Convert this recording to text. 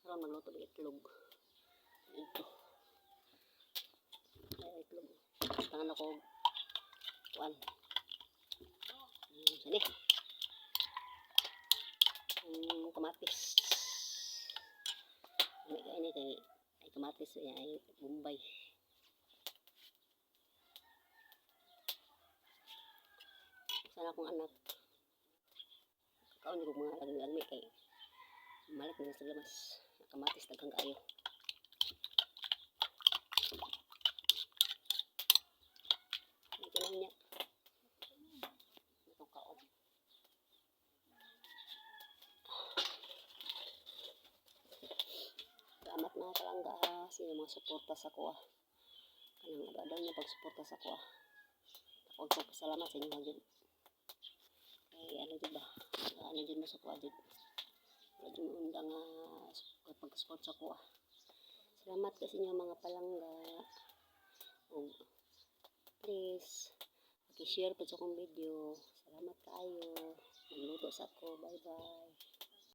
Karon magluto ng itlog. Ito. Ay, itlog. Tangan ako. Kuan. Sini. Kamatis. Ini kay kamatis ay Bombay. Sana akong anak. Kaon ko mga lagmi kay malik na sa lamas. Kamatis daghang kaayo. Niya. Itong kaon. Salamat mga kalangga sa mga suporta sa kuha. Kanang nag-adal niya pagsuporta sa kuha. Ako po pasalamat sa inyo dyan. Kaya ano dyan ba? Ano dyan mo sa kuha dyan? Wala dyan undang pag-support sa kuha. Salamat kasi inyo mga palangga. Please, pag-share pa sa akong video. Salamat kaayo. Magluto sa ako. Bye-bye.